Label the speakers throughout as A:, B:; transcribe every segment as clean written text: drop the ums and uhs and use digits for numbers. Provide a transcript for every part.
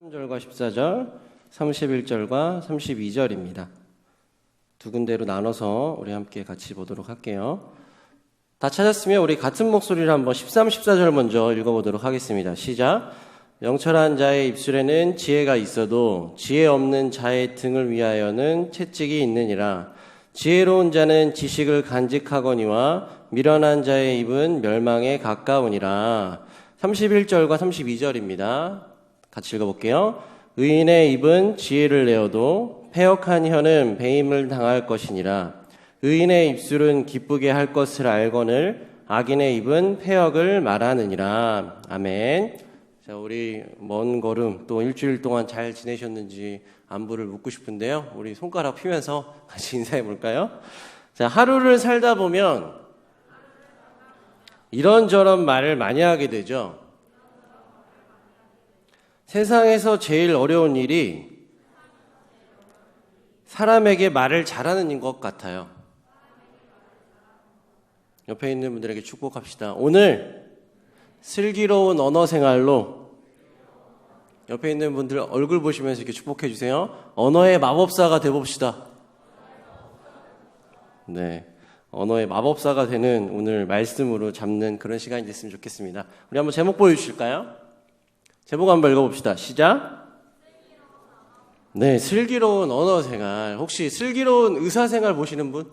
A: 13절과 14절, 31절과 32절입니다. 두 군데로 나눠서 우리 함께 같이 보도록 할게요. 다 찾았으면 우리 같은 목소리로 한번 13, 14절 먼저 읽어보도록 하겠습니다. 시작. 영철한 자의 입술에는 지혜가 있어도 지혜 없는 자의 등을 위하여는 채찍이 있느니라. 지혜로운 자는 지식을 간직하거니와 미련한 자의 입은 멸망에 가까우니라. 31절과 32절입니다. 같이 읽어볼게요. 의인의 입은 지혜를 내어도 패역한 혀는 배임을 당할 것이니라. 의인의 입술은 기쁘게 할 것을 알거늘 악인의 입은 패역을 말하느니라. 아멘. 자, 우리 먼 걸음 또 일주일 동안 잘 지내셨는지 안부를 묻고 싶은데요. 우리 손가락 피면서 같이 인사해 볼까요? 자, 하루를 살다 보면 이런저런 말을 많이 하게 되죠. 세상에서 제일 어려운 일이 사람에게 말을 잘하는 것 같아요. 옆에 있는 분들에게 축복합시다. 오늘 슬기로운 언어 생활로 옆에 있는 분들 얼굴 보시면서 이렇게 축복해 주세요. 언어의 마법사가 되봅시다. 네, 언어의 마법사가 되는 오늘 말씀으로 잡는 그런 시간이 됐으면 좋겠습니다. 우리 한번 제목 보여주실까요? 제목 한번 읽어봅시다. 시작. 네, 슬기로운 언어생활. 혹시 슬기로운 의사생활 보시는 분?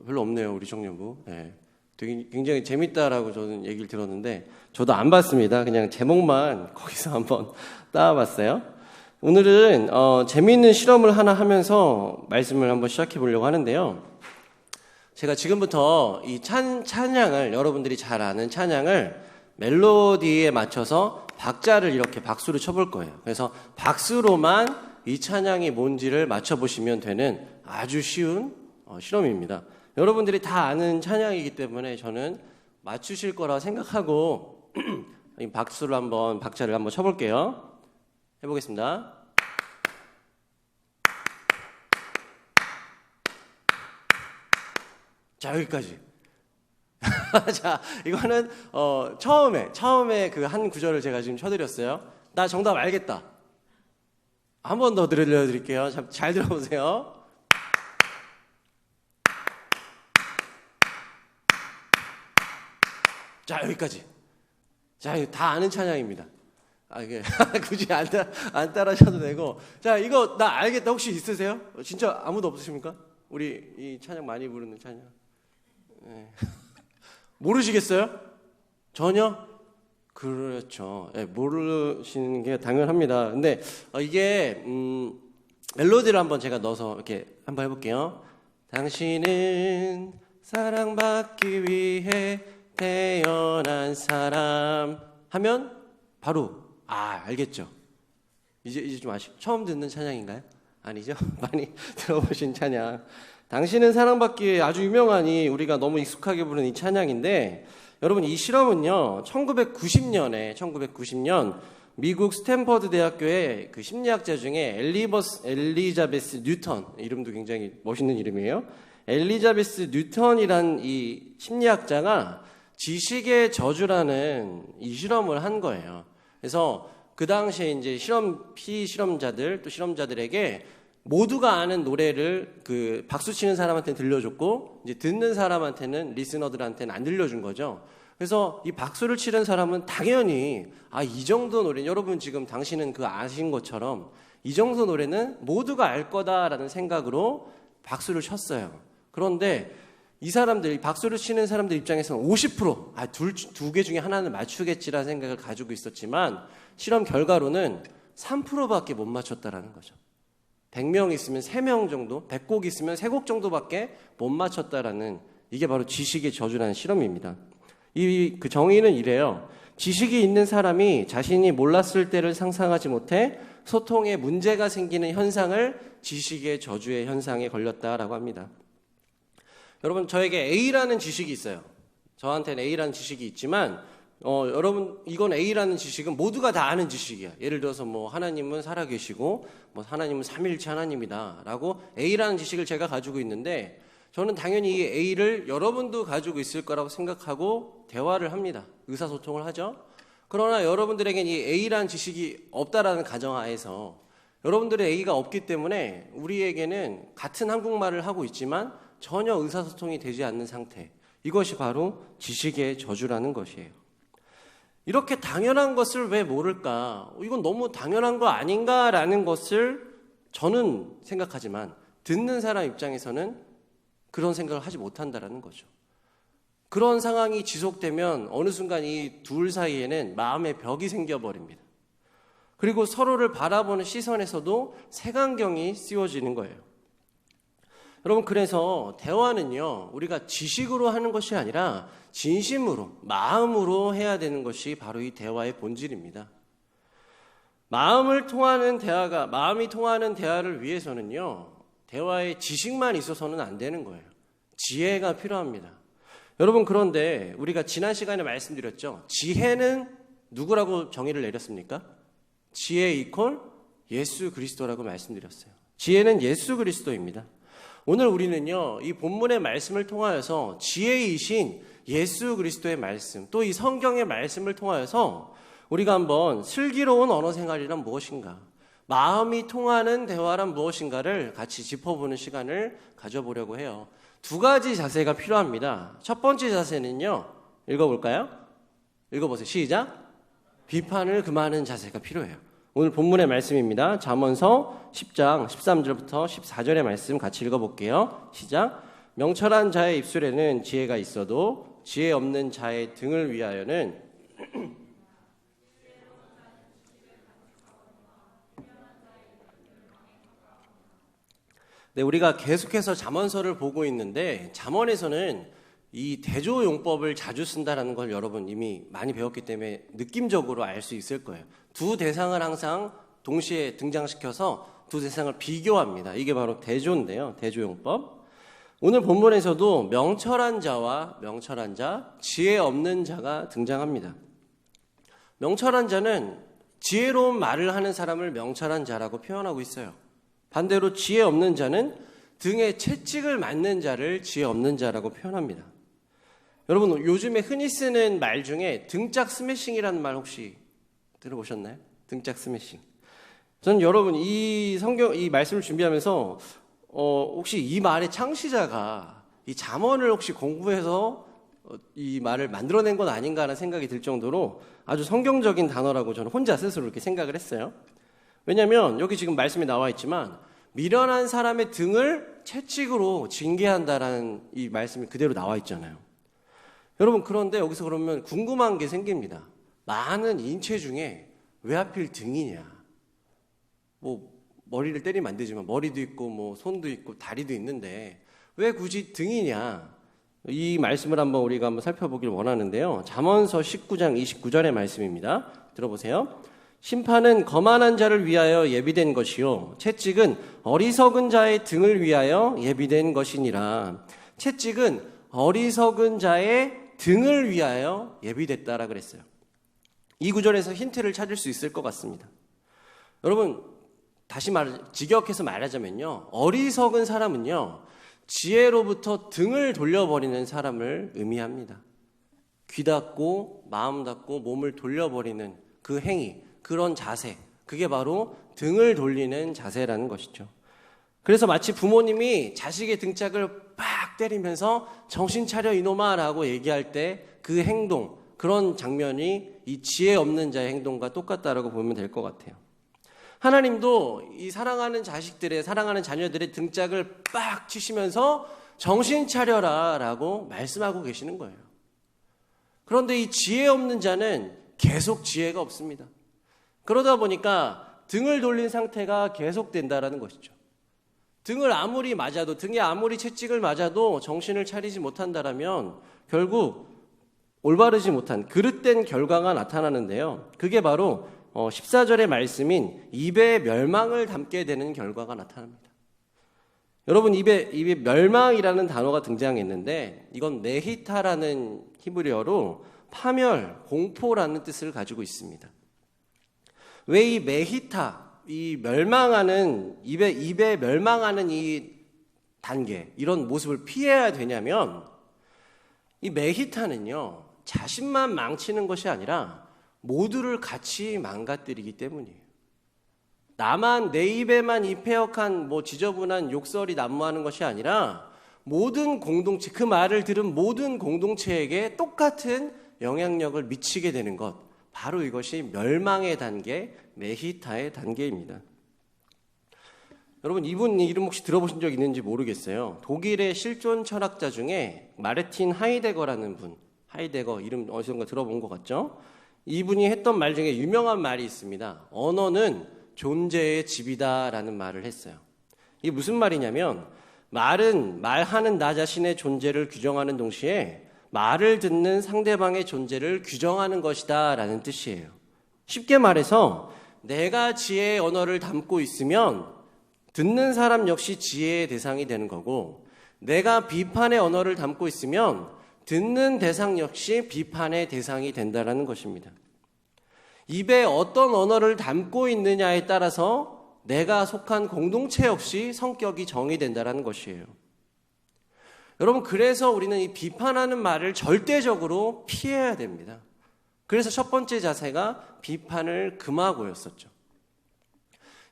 A: 별로 없네요, 우리 청년부. 네, 되게 굉장히 재밌다라고 저는 얘기를 들었는데 저도 안 봤습니다. 그냥 제목만 거기서 한번 따와봤어요. 오늘은 재미있는 실험을 하나 하면서 말씀을 한번 시작해 보려고 하는데요. 제가 지금부터 이 찬양을, 여러분들이 잘 아는 찬양을 멜로디에 맞춰서 박자를 이렇게 박수를 쳐볼 거예요. 그래서 박수로만 이 찬양이 뭔지를 맞춰보시면 되는 아주 쉬운 실험입니다. 여러분들이 다 아는 찬양이기 때문에 저는 맞추실 거라 생각하고 이 박자를 한번 쳐볼게요. 해보겠습니다. 자, 여기까지. 자, 이거는 처음에 그 한 구절을 제가 지금 쳐드렸어요. 나 정답 알겠다. 한 번 더 들려드릴게요. 잘 들어보세요. 자, 여기까지. 자, 이거 다 아는 찬양입니다. 이게 굳이 안 따라하셔도 되고. 자, 이거 나 알겠다. 혹시 있으세요? 진짜 아무도 없으십니까? 우리 이 찬양 많이 부르는 찬양. 네. 모르시겠어요? 전혀? 그렇죠. 네, 모르시는 게 당연합니다. 근데 이게 멜로디를 한번 제가 넣어서 이렇게 한번 해볼게요. 당신은 사랑받기 위해 태어난 사람 하면 바로 알겠죠. 이제 좀 처음 듣는 찬양인가요? 아니죠? 많이 들어보신 찬양. 당신은 사랑받기 위해 아주 유명하니 우리가 너무 익숙하게 부르는 이 찬양인데, 여러분 이 실험은요 1990년 미국 스탠퍼드 대학교의 그 심리학자 중에 엘리자베스 뉴턴, 이름도 굉장히 멋있는 이름이에요. 엘리자베스 뉴턴이란 이 심리학자가 지식의 저주라는 이 실험을 한 거예요. 그래서 그 당시에 이제 피실험자들 또 실험자들에게 모두가 아는 노래를 그 박수 치는 사람한테는 들려줬고 이제 듣는 사람한테는 리스너들한테는 안 들려준 거죠. 그래서 이 박수를 치는 사람은 당연히 이 정도 노래, 여러분 지금 당신은 그 아신 것처럼 이 정도 노래는 모두가 알 거다라는 생각으로 박수를 쳤어요. 그런데 이 박수를 치는 사람들 입장에서는 50% 두 개 중에 하나는 맞추겠지라는 생각을 가지고 있었지만 실험 결과로는 3%밖에 못 맞췄다라는 거죠. 100명 있으면 3명 정도, 100곡 있으면 3곡 정도밖에 못 맞췄다라는, 이게 바로 지식의 저주라는 실험입니다. 그 정의는 이래요. 지식이 있는 사람이 자신이 몰랐을 때를 상상하지 못해 소통에 문제가 생기는 현상을 지식의 저주의 현상에 걸렸다라고 합니다. 여러분, 저에게 A라는 지식이 있어요. 저한테는 A라는 지식이 있지만 여러분, 이건 A라는 지식은 모두가 다 아는 지식이야. 예를 들어서 하나님은 살아계시고 하나님은 삼위일체 하나님이다 라고 A라는 지식을 제가 가지고 있는데, 저는 당연히 이 A를 여러분도 가지고 있을 거라고 생각하고 대화를 합니다. 의사소통을 하죠. 그러나 여러분들에겐 이 A라는 지식이 없다라는 가정하에서 여러분들의 A가 없기 때문에 우리에게는 같은 한국말을 하고 있지만 전혀 의사소통이 되지 않는 상태. 이것이 바로 지식의 저주라는 것이에요. 이렇게 당연한 것을 왜 모를까? 이건 너무 당연한 거 아닌가라는 것을 저는 생각하지만 듣는 사람 입장에서는 그런 생각을 하지 못한다라는 거죠. 그런 상황이 지속되면 어느 순간 이 둘 사이에는 마음의 벽이 생겨버립니다. 그리고 서로를 바라보는 시선에서도 색안경이 씌워지는 거예요. 여러분, 그래서 대화는요, 우리가 지식으로 하는 것이 아니라 진심으로, 마음으로 해야 되는 것이 바로 이 대화의 본질입니다. 마음이 통하는 대화를 위해서는요, 대화에 지식만 있어서는 안 되는 거예요. 지혜가 필요합니다. 여러분, 그런데 우리가 지난 시간에 말씀드렸죠. 지혜는 누구라고 정의를 내렸습니까? 지혜 이퀄 예수 그리스도라고 말씀드렸어요. 지혜는 예수 그리스도입니다. 오늘 우리는요, 이 본문의 말씀을 통하여서 지혜이신 예수 그리스도의 말씀, 또 이 성경의 말씀을 통하여서 우리가 한번 슬기로운 언어 생활이란 무엇인가, 마음이 통하는 대화란 무엇인가를 같이 짚어보는 시간을 가져보려고 해요. 두 가지 자세가 필요합니다. 첫 번째 자세는요, 읽어볼까요? 읽어보세요. 시작. 비판을 금하는 자세가 필요해요. 오늘 본문의 말씀입니다. 잠언서 10장 13절부터 14절의 말씀 같이 읽어볼게요. 시작. 명철한 자의 입술에는 지혜가 있어도 지혜 없는 자의 등을 위하여는 네, 우리가 계속해서 잠언서를 보고 있는데 잠언에서는 이 대조용법을 자주 쓴다는 걸 여러분 이미 많이 배웠기 때문에 느낌적으로 알 수 있을 거예요. 두 대상을 항상 동시에 등장시켜서 두 대상을 비교합니다. 이게 바로 대조인데요. 대조용법. 오늘 본문에서도 명철한 자와 명철한 자, 지혜 없는 자가 등장합니다. 명철한 자는 지혜로운 말을 하는 사람을 명철한 자라고 표현하고 있어요. 반대로 지혜 없는 자는 등에 채찍을 맞는 자를 지혜 없는 자라고 표현합니다. 여러분, 요즘에 흔히 쓰는 말 중에 등짝 스매싱이라는 말 혹시 들어보셨나요? 등짝 스매싱. 저는 여러분 이 말씀을 준비하면서 혹시 이 말의 창시자가 이 잠언을 혹시 공부해서 이 말을 만들어낸 건 아닌가 하는 생각이 들 정도로 아주 성경적인 단어라고 저는 혼자 스스로 이렇게 생각을 했어요. 왜냐하면 여기 지금 말씀이 나와 있지만 미련한 사람의 등을 채찍으로 징계한다라는 이 말씀이 그대로 나와 있잖아요. 여러분, 그런데 여기서 그러면 궁금한 게 생깁니다. 많은 인체 중에 왜 하필 등이냐? 뭐 머리를 때리면 안 되지만 머리도 있고 뭐 손도 있고 다리도 있는데 왜 굳이 등이냐? 이 말씀을 우리가 한번 살펴보길 원하는데요. 잠언서 19장 29절의 말씀입니다. 들어보세요. 심판은 거만한 자를 위하여 예비된 것이요 채찍은 어리석은 자의 등을 위하여 예비된 것이니라. 채찍은 어리석은 자의 등을 위하여 예비됐다라 그랬어요. 이 구절에서 힌트를 찾을 수 있을 것 같습니다. 여러분, 다시 직역해서 말하자면요, 어리석은 사람은요 지혜로부터 등을 돌려버리는 사람을 의미합니다. 귀 닫고 마음 닫고 몸을 돌려버리는 그 행위, 그런 자세, 그게 바로 등을 돌리는 자세라는 것이죠. 그래서 마치 부모님이 자식의 등짝을 빡 때리면서 정신 차려 이놈아 라고 얘기할 때 그 행동, 그런 장면이 이 지혜 없는 자의 행동과 똑같다라고 보면 될 것 같아요. 하나님도 이 사랑하는 자녀들의 등짝을 빡 치시면서 정신 차려라 라고 말씀하고 계시는 거예요. 그런데 이 지혜 없는 자는 계속 지혜가 없습니다. 그러다 보니까 등을 돌린 상태가 계속된다라는 것이죠. 등을 아무리 맞아도, 등에 아무리 채찍을 맞아도 정신을 차리지 못한다라면 결국 올바르지 못한 그릇된 결과가 나타나는데요. 그게 바로 14절의 말씀인 입의 멸망을 담게 되는 결과가 나타납니다. 여러분, 입에 멸망이라는 단어가 등장했는데 이건 메히타라는 히브리어로 파멸, 공포라는 뜻을 가지고 있습니다. 왜 이 메히타, 이 멸망하는, 입에 멸망하는 이 단계, 이런 모습을 피해야 되냐면 이 메히타는요, 자신만 망치는 것이 아니라 모두를 같이 망가뜨리기 때문이에요. 나만 내 입에만 이 폐역한 지저분한 욕설이 난무하는 것이 아니라 모든 공동체, 그 말을 들은 모든 공동체에게 똑같은 영향력을 미치게 되는 것, 바로 이것이 멸망의 단계, 메히타의 단계입니다. 여러분, 이분 이름 혹시 들어보신 적 있는지 모르겠어요. 독일의 실존 철학자 중에 마르틴 하이데거라는 분, 하이데거 이름 어디선가 들어본 것 같죠? 이분이 했던 말 중에 유명한 말이 있습니다. 언어는 존재의 집이다라는 말을 했어요. 이게 무슨 말이냐면, 말은 말하는 나 자신의 존재를 규정하는 동시에 말을 듣는 상대방의 존재를 규정하는 것이다 라는 뜻이에요. 쉽게 말해서 내가 지혜의 언어를 담고 있으면 듣는 사람 역시 지혜의 대상이 되는 거고, 내가 비판의 언어를 담고 있으면 듣는 대상 역시 비판의 대상이 된다는 것입니다. 입에 어떤 언어를 담고 있느냐에 따라서 내가 속한 공동체 역시 성격이 정의된다는 것이에요. 여러분, 그래서 우리는 이 비판하는 말을 절대적으로 피해야 됩니다. 그래서 첫 번째 자세가 비판을 금하고였었죠.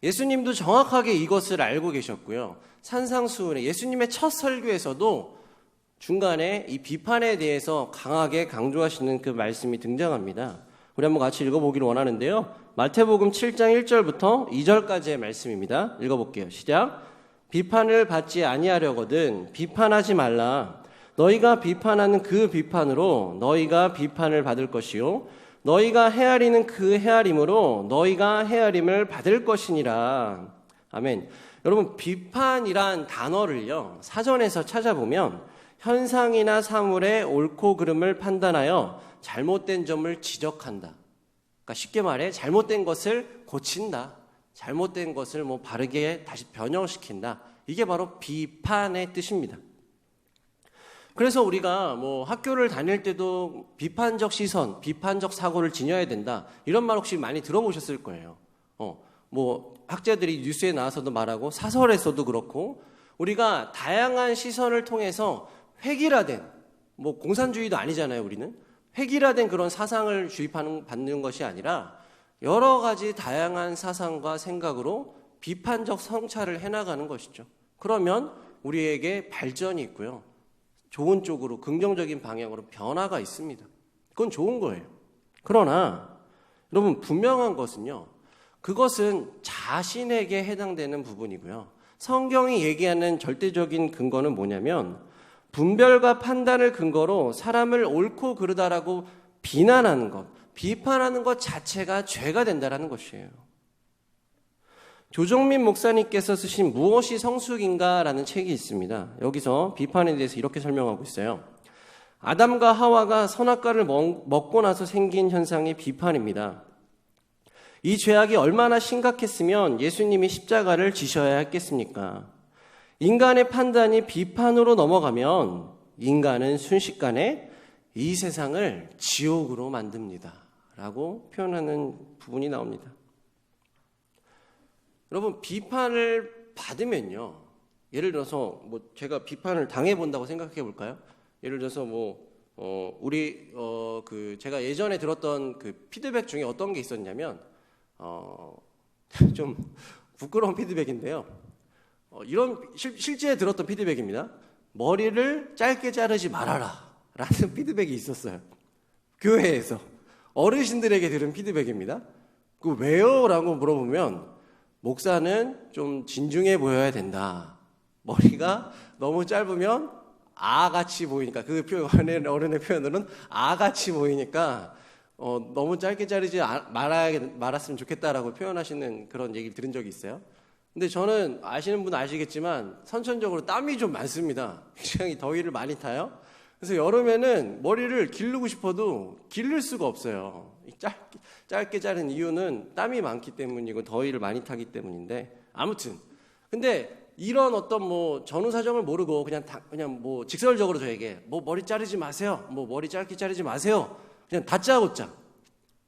A: 예수님도 정확하게 이것을 알고 계셨고요. 산상수훈에 예수님의 첫 설교에서도 중간에 이 비판에 대해서 강하게 강조하시는 그 말씀이 등장합니다. 우리 한번 같이 읽어보기를 원하는데요. 마태복음 7장 1절부터 2절까지의 말씀입니다. 읽어볼게요. 시작. 비판을 받지 아니하려거든 비판하지 말라. 너희가 비판하는 그 비판으로 너희가 비판을 받을 것이요 너희가 헤아리는 그 헤아림으로 너희가 헤아림을 받을 것이니라. 아멘. 여러분, 비판이란 단어를요, 사전에서 찾아보면 현상이나 사물의 옳고 그름을 판단하여 잘못된 점을 지적한다. 그러니까 쉽게 말해 잘못된 것을 고친다. 잘못된 것을 바르게 다시 변형시킨다. 이게 바로 비판의 뜻입니다. 그래서 우리가 학교를 다닐 때도 비판적 시선, 비판적 사고를 지녀야 된다. 이런 말 혹시 많이 들어보셨을 거예요. 학자들이 뉴스에 나와서도 말하고 사설에서도 그렇고, 우리가 다양한 시선을 통해서 획일화된, 공산주의도 아니잖아요, 우리는. 획일화된 그런 사상을 받는 것이 아니라 여러 가지 다양한 사상과 생각으로 비판적 성찰을 해나가는 것이죠. 그러면 우리에게 발전이 있고요. 좋은 쪽으로, 긍정적인 방향으로 변화가 있습니다. 그건 좋은 거예요. 그러나 여러분, 분명한 것은요, 그것은 자신에게 해당되는 부분이고요. 성경이 얘기하는 절대적인 근거는 뭐냐면, 분별과 판단을 근거로 사람을 옳고 그르다라고 비난하는 것, 비판하는 것 자체가 죄가 된다는 것이에요. 조정민 목사님께서 쓰신 무엇이 성숙인가라는 책이 있습니다. 여기서 비판에 대해서 이렇게 설명하고 있어요. 아담과 하와가 선악과를 먹고 나서 생긴 현상이 비판입니다. 이 죄악이 얼마나 심각했으면 예수님이 십자가를 지셔야 했겠습니까? 인간의 판단이 비판으로 넘어가면 인간은 순식간에 이 세상을 지옥으로 만듭니다. 라고 표현하는 부분이 나옵니다. 여러분, 비판을 받으면요, 예를 들어서 제가 비판을 당해본다고 생각해 볼까요? 예를 들어서 제가 예전에 들었던 그 피드백 중에 어떤 게 있었냐면, 좀 부끄러운 피드백인데요. 실제 들었던 피드백입니다. 머리를 짧게 자르지 말아라 라는 피드백이 있었어요. 교회에서 어르신들에게 들은 피드백입니다. 그 왜요? 라고 물어보면, 목사는 좀 진중해 보여야 된다. 머리가 너무 짧으면 아같이 보이니까, 그 어른의 표현으로는 아같이 보이니까 너무 짧게 자르지 말았으면 좋겠다라고 표현하시는 그런 얘기를 들은 적이 있어요. 근데 저는 아시는 분은 아시겠지만 선천적으로 땀이 좀 많습니다. 굉장히 더위를 많이 타요. 그래서 여름에는 머리를 기르고 싶어도 기를 수가 없어요. 짧게 자른 이유는 땀이 많기 때문이고 더위를 많이 타기 때문인데, 아무튼 근데 이런 어떤 전후 사정을 모르고 그냥 직설적으로 저에게 머리 자르지 마세요, 머리 짧게 자르지 마세요, 그냥 다짜고짜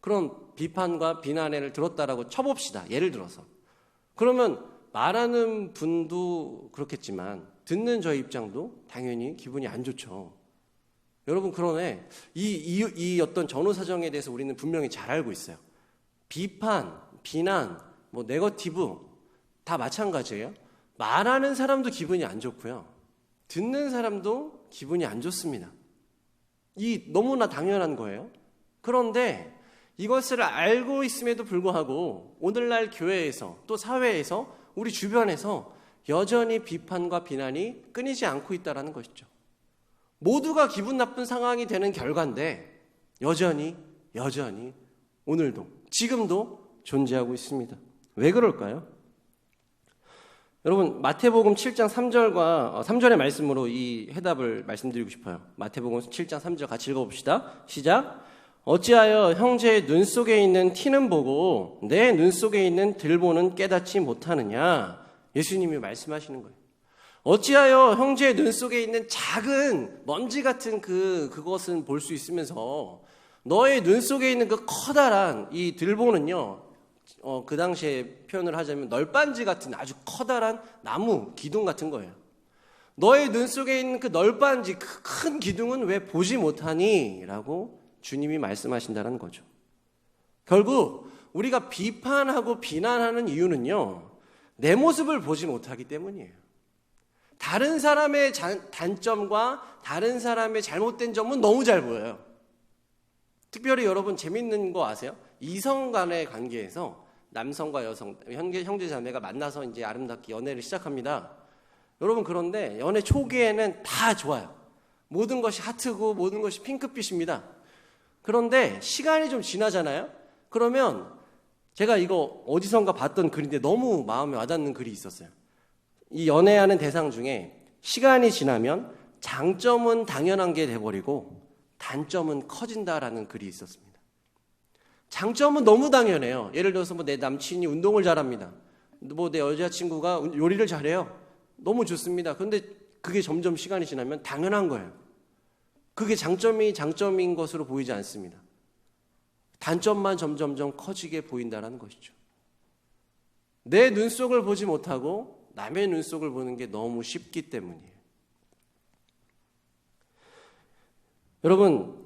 A: 그런 비판과 비난을 들었다라고 쳐봅시다. 예를 들어서 그러면 말하는 분도 그렇겠지만 듣는 저희 입장도 당연히 기분이 안 좋죠. 여러분, 그러네. 이 어떤 전후 사정에 대해서 우리는 분명히 잘 알고 있어요. 비판, 비난, 뭐 네거티브 다 마찬가지예요. 말하는 사람도 기분이 안 좋고요. 듣는 사람도 기분이 안 좋습니다. 너무나 당연한 거예요. 그런데 이것을 알고 있음에도 불구하고 오늘날 교회에서 또 사회에서 우리 주변에서 여전히 비판과 비난이 끊이지 않고 있다는 것이죠. 모두가 기분 나쁜 상황이 되는 결과인데 여전히 오늘도 지금도 존재하고 있습니다. 왜 그럴까요? 여러분, 마태복음 7장 3절과 3절의 말씀으로 이 해답을 말씀드리고 싶어요. 마태복음 7장 3절 같이 읽어봅시다. 시작. 어찌하여 형제의 눈 속에 있는 티는 보고 내 눈 속에 있는 들보는 깨닫지 못하느냐. 예수님이 말씀하시는 거예요. 어찌하여 형제의 눈 속에 있는 작은 먼지 같은 그것은 볼 수 있으면서 너의 눈 속에 있는 그 커다란 이 들보는요, 그 당시에 표현을 하자면 널빤지 같은 아주 커다란 나무 기둥 같은 거예요. 너의 눈 속에 있는 그 널빤지 그 큰 기둥은 왜 보지 못하니? 라고 주님이 말씀하신다는 거죠. 결국 우리가 비판하고 비난하는 이유는요, 내 모습을 보지 못하기 때문이에요. 다른 사람의 단점과 다른 사람의 잘못된 점은 너무 잘 보여요. 특별히 여러분 재밌는 거 아세요? 이성 간의 관계에서 남성과 여성, 형제 자매가 만나서 이제 아름답게 연애를 시작합니다. 여러분, 그런데 연애 초기에는 다 좋아요. 모든 것이 하트고 모든 것이 핑크빛입니다. 그런데 시간이 좀 지나잖아요. 그러면 제가 이거 어디선가 봤던 글인데 너무 마음에 와닿는 글이 있었어요. 이 연애하는 대상 중에 시간이 지나면 장점은 당연한 게 돼버리고 단점은 커진다라는 글이 있었습니다. 장점은 너무 당연해요. 예를 들어서 뭐 내 남친이 운동을 잘합니다. 뭐 내 여자친구가 요리를 잘해요. 너무 좋습니다. 그런데 그게 점점 시간이 지나면 당연한 거예요. 그게 장점인 것으로 보이지 않습니다. 단점만 점점점 커지게 보인다는 것이죠. 내 눈 속을 보지 못하고 남의 눈 속을 보는 게 너무 쉽기 때문이에요. 여러분,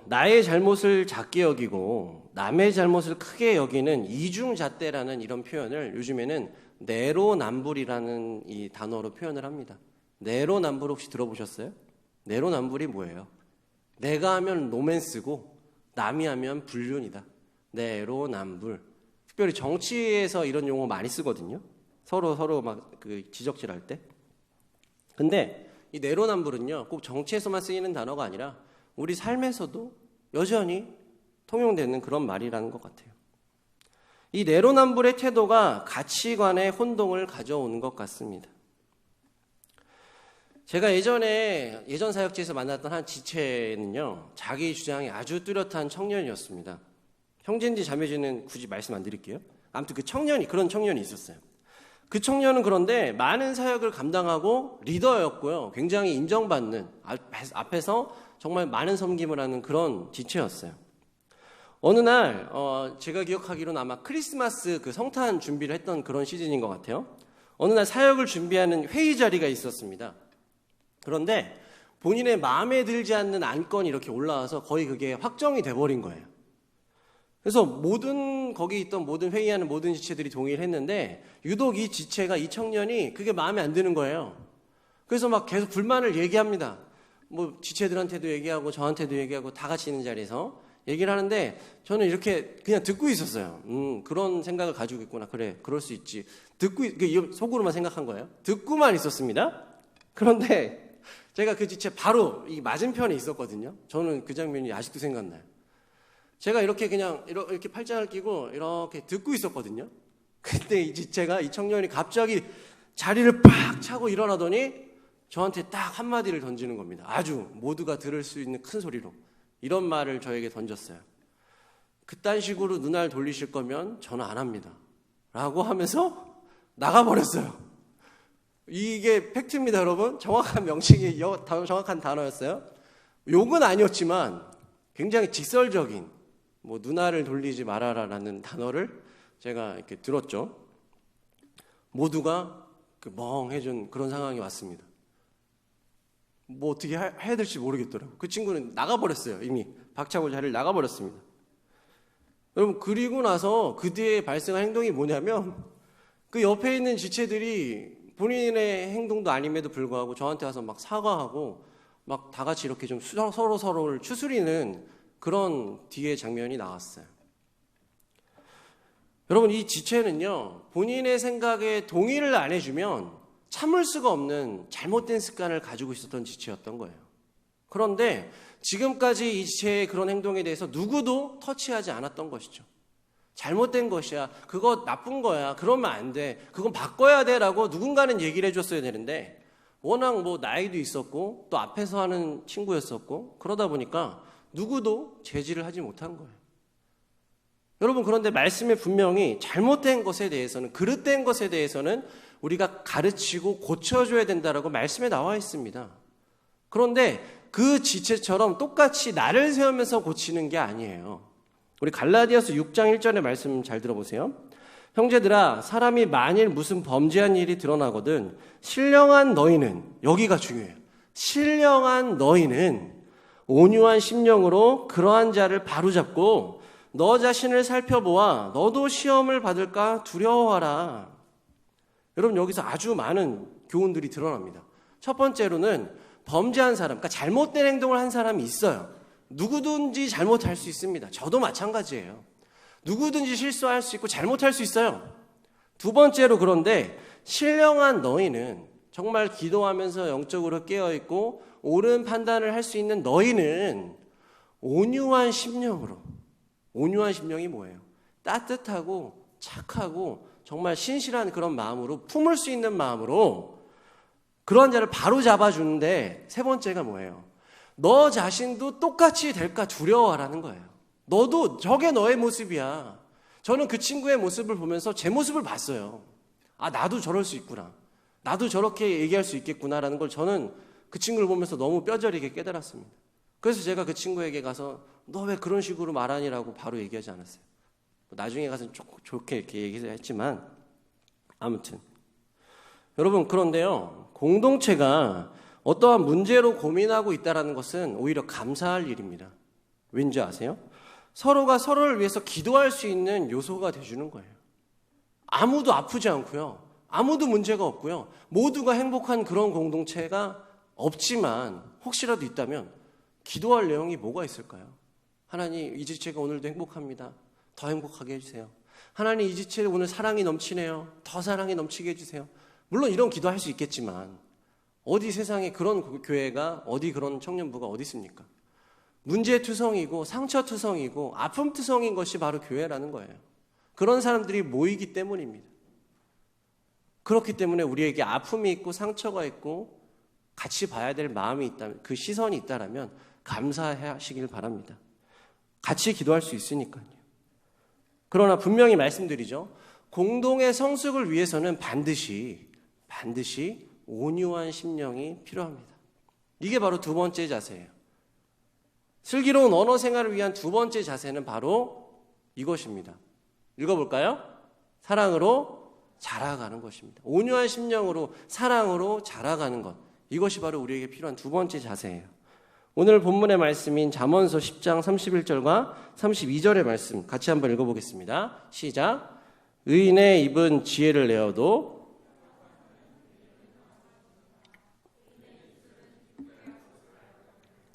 A: 나의 잘못을 작게 여기고 남의 잘못을 크게 여기는 이중잣대라는 이런 표현을 요즘에는 내로남불이라는 이 단어로 표현을 합니다. 내로남불 혹시 들어보셨어요? 내로남불이 뭐예요? 내가 하면 로맨스고 남이 하면 불륜이다. 내로남불. 특별히 정치에서 이런 용어 많이 쓰거든요. 서로 막 그 지적질할 때. 근데 이 내로남불은요, 꼭 정치에서만 쓰이는 단어가 아니라 우리 삶에서도 여전히 통용되는 그런 말이라는 것 같아요. 이 내로남불의 태도가 가치관의 혼동을 가져오는 것 같습니다. 제가 예전 사역지에서 만났던 한 지체는요, 자기 주장이 아주 뚜렷한 청년이었습니다. 형제인지 자매인지는 굳이 말씀 안 드릴게요. 아무튼 그런 청년이 있었어요. 그 청년은 그런데 많은 사역을 감당하고 리더였고요. 굉장히 인정받는, 앞에서 정말 많은 섬김을 하는 그런 지체였어요. 어느 날 제가 기억하기로는 아마 크리스마스 그 성탄 준비를 했던 그런 시즌인 것 같아요. 어느 날 사역을 준비하는 회의 자리가 있었습니다. 그런데 본인의 마음에 들지 않는 안건이 이렇게 올라와서 거의 그게 확정이 돼버린 거예요. 그래서 거기 있던 모든 회의하는 모든 지체들이 동의를 했는데 유독 이 지체가, 이 청년이 그게 마음에 안 드는 거예요. 그래서 막 계속 불만을 얘기합니다. 뭐 지체들한테도 얘기하고 저한테도 얘기하고 다 같이 있는 자리에서 얘기를 하는데 저는 이렇게 그냥 듣고 있었어요. 그런 생각을 가지고 있구나. 그래, 그럴 수 있지. 속으로만 생각한 거예요. 듣고만 있었습니다. 그런데 제가 그 지체 바로 이 맞은편에 있었거든요. 저는 그 장면이 아직도 생각나요. 제가 이렇게 그냥 이렇게 팔짱을 끼고 이렇게 듣고 있었거든요. 근데 이 청년이 갑자기 자리를 팍 차고 일어나더니 저한테 딱 한마디를 던지는 겁니다. 아주 모두가 들을 수 있는 큰 소리로 이런 말을 저에게 던졌어요. 그딴 식으로 눈알 돌리실 거면 저는 안 합니다. 라고 하면서 나가버렸어요. 이게 팩트입니다, 여러분. 정확한 명칭이 정확한 단어였어요. 욕은 아니었지만 굉장히 직설적인 뭐 눈알을 돌리지 말아라라는 단어를 제가 이렇게 들었죠. 모두가 멍해진 그런 상황이 왔습니다. 뭐 어떻게 해야 될지 모르겠더라고요. 그 친구는 나가버렸어요. 이미 박차고 자리를 나가버렸습니다. 여러분, 그리고 나서 그 뒤에 발생한 행동이 뭐냐면 그 옆에 있는 지체들이 본인의 행동도 아님에도 불구하고 저한테 와서 막 사과하고 막 다 같이 이렇게 좀 서로를 추스리는 그런 뒤에 장면이 나왔어요. 여러분, 이 지체는요, 본인의 생각에 동의를 안 해주면 참을 수가 없는 잘못된 습관을 가지고 있었던 지체였던 거예요. 그런데 지금까지 이 지체의 그런 행동에 대해서 누구도 터치하지 않았던 것이죠. 잘못된 것이야. 그거 나쁜 거야. 그러면 안 돼. 그건 바꿔야 돼. 라고 누군가는 얘기를 해줬어야 되는데 워낙 뭐 나이도 있었고 또 앞에서 하는 친구였었고 그러다 보니까 누구도 제지를 하지 못한 거예요. 여러분, 그런데 말씀에 분명히 잘못된 것에 대해서는, 그릇된 것에 대해서는 우리가 가르치고 고쳐줘야 된다라고 말씀에 나와 있습니다. 그런데 그 지체처럼 똑같이 나를 세우면서 고치는 게 아니에요. 우리 갈라디아서 6장 1절의 말씀 잘 들어보세요. 형제들아, 사람이 만일 무슨 범죄한 일이 드러나거든 신령한 너희는, 여기가 중요해요. 신령한 너희는 온유한 심령으로 그러한 자를 바로잡고 너 자신을 살펴보아 너도 시험을 받을까 두려워하라. 여러분, 여기서 아주 많은 교훈들이 드러납니다. 첫 번째로는 범죄한 사람, 그러니까 잘못된 행동을 한 사람이 있어요. 누구든지 잘못할 수 있습니다. 저도 마찬가지예요. 누구든지 실수할 수 있고 잘못할 수 있어요. 두 번째로, 그런데 신령한 너희는, 정말 기도하면서 영적으로 깨어있고 옳은 판단을 할 수 있는 너희는 온유한 심령으로, 온유한 심령이 뭐예요? 따뜻하고 착하고 정말 신실한 그런 마음으로, 품을 수 있는 마음으로 그러한 자를 바로 잡아주는데, 세 번째가 뭐예요? 너 자신도 똑같이 될까 두려워하라는 거예요. 너도 저게 너의 모습이야. 저는 그 친구의 모습을 보면서 제 모습을 봤어요. 아, 나도 저럴 수 있구나. 나도 저렇게 얘기할 수 있겠구나라는 걸 저는 그 친구를 보면서 너무 뼈저리게 깨달았습니다. 그래서 제가 그 친구에게 가서 너 왜 그런 식으로 말하니라고 바로 얘기하지 않았어요. 나중에 가서 좋게 이렇게 얘기했지만, 아무튼 여러분, 그런데요, 공동체가 어떠한 문제로 고민하고 있다는 것은 오히려 감사할 일입니다. 왠지 아세요? 서로가 서로를 위해서 기도할 수 있는 요소가 되어주는 거예요. 아무도 아프지 않고요, 아무도 문제가 없고요, 모두가 행복한 그런 공동체가 없지만 혹시라도 있다면 기도할 내용이 뭐가 있을까요? 하나님, 이 지체가 오늘도 행복합니다. 더 행복하게 해주세요. 하나님, 이 지체 오늘 사랑이 넘치네요. 더 사랑이 넘치게 해주세요. 물론 이런 기도할 수 있겠지만 어디 세상에 그런 교회가, 어디 그런 청년부가 어디 있습니까? 문제투성이고 상처투성이고 아픔투성인 것이 바로 교회라는 거예요. 그런 사람들이 모이기 때문입니다. 그렇기 때문에 우리에게 아픔이 있고 상처가 있고 같이 봐야 될 마음이 있다면, 그 시선이 있다라면 감사하시길 바랍니다. 같이 기도할 수 있으니까요. 그러나 분명히 말씀드리죠. 공동의 성숙을 위해서는 반드시 온유한 심령이 필요합니다. 이게 바로 두 번째 자세예요. 슬기로운 언어 생활을 위한 두 번째 자세는 바로 이것입니다. 읽어볼까요? 사랑으로 자라가는 것입니다. 온유한 심령으로, 사랑으로 자라가는 것. 이것이 바로 우리에게 필요한 두 번째 자세예요. 오늘 본문의 말씀인 잠언서 10장 31절과 32절의 말씀 같이 한번 읽어보겠습니다. 시작. 의인의 입은 지혜를 내어도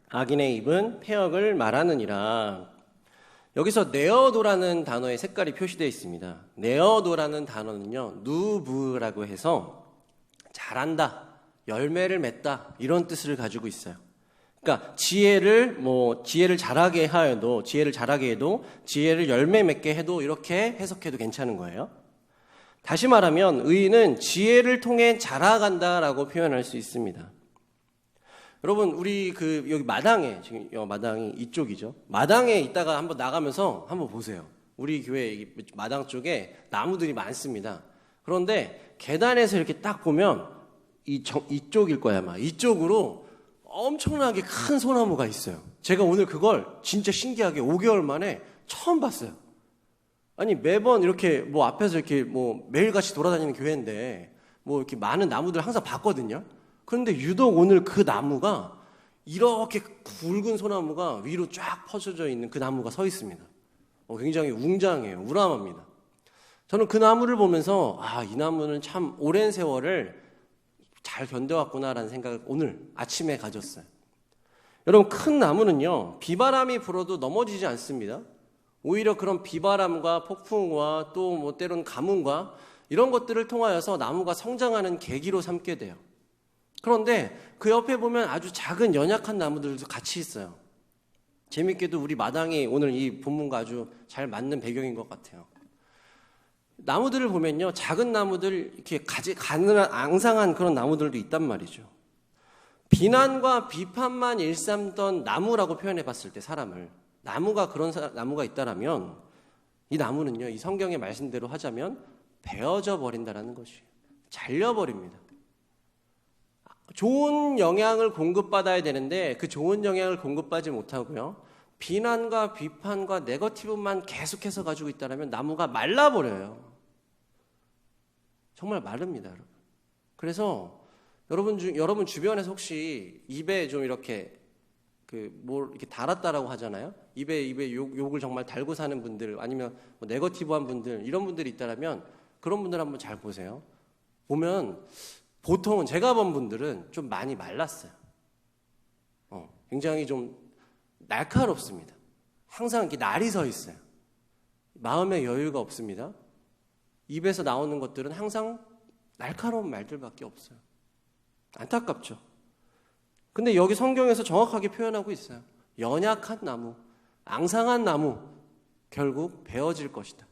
A: 악인의 입은 패역을 말하느니라. 여기서 내어도라는 단어의 색깔이 표시되어 있습니다. 내어도라는 단어는요, 누브라고 해서 잘한다, 열매를 맺다, 이런 뜻을 가지고 있어요. 그러니까 지혜를 잘하게 하여도, 지혜를 잘하게 해도, 지혜를 열매 맺게 해도, 이렇게 해석해도 괜찮은 거예요. 다시 말하면 의인은 지혜를 통해 자라간다라고 표현할 수 있습니다. 여러분, 우리 여기 마당에, 지금 마당이 이쪽이죠. 마당에 있다가 한번 나가면서 한번 보세요. 우리 교회 마당 쪽에 나무들이 많습니다. 그런데 계단에서 이렇게 딱 보면 이쪽일 거야, 아마. 이쪽으로 엄청나게 큰 소나무가 있어요. 제가 오늘 그걸 진짜 신기하게 5개월 만에 처음 봤어요. 아니, 매번 이렇게 앞에서 이렇게 매일같이 돌아다니는 교회인데 이렇게 많은 나무들 항상 봤거든요. 그런데 유독 오늘 그 나무가 이렇게 굵은 소나무가 위로 쫙 퍼져져 있는 그 나무가 서 있습니다. 굉장히 웅장해요. 우람합니다. 저는 그 나무를 보면서 이 나무는 참 오랜 세월을 잘 견뎌왔구나라는 생각을 오늘 아침에 가졌어요. 여러분, 큰 나무는요, 비바람이 불어도 넘어지지 않습니다. 오히려 그런 비바람과 폭풍과 또 뭐 때로는 가뭄과 이런 것들을 통하여서 나무가 성장하는 계기로 삼게 돼요. 그런데 그 옆에 보면 아주 작은 연약한 나무들도 같이 있어요. 재밌게도 우리 마당이 오늘 이 본문과 아주 잘 맞는 배경인 것 같아요. 나무들을 보면요, 작은 나무들, 이렇게 가늘한 앙상한 그런 나무들도 있단 말이죠. 비난과 비판만 일삼던 나무라고 표현해 봤을 때 사람을, 나무가 그런 나무가 있다라면 이 나무는요, 이 성경의 말씀대로 하자면 베어져 버린다라는 것이에요. 잘려버립니다. 좋은 영향을 공급받아야 되는데 그 좋은 영향을 공급받지 못하고요, 비난과 비판과 네거티브만 계속해서 가지고 있다면 나무가 말라버려요. 정말 마릅니다, 여러분. 그래서 여러분 주변에서 혹시 입에 좀 이렇게 이렇게 달았다라고 하잖아요. 입에 욕을 정말 달고 사는 분들, 아니면 뭐 네거티브한 분들, 이런 분들이 있다면 그런 분들 한번 잘 보세요. 보면 보통은 제가 본 분들은 좀 많이 말랐어요. 굉장히 좀 날카롭습니다. 항상 이렇게 날이 서 있어요. 마음의 여유가 없습니다. 입에서 나오는 것들은 항상 날카로운 말들밖에 없어요. 안타깝죠. 근데 여기 성경에서 정확하게 표현하고 있어요. 연약한 나무, 앙상한 나무, 결국 베어질 것이다.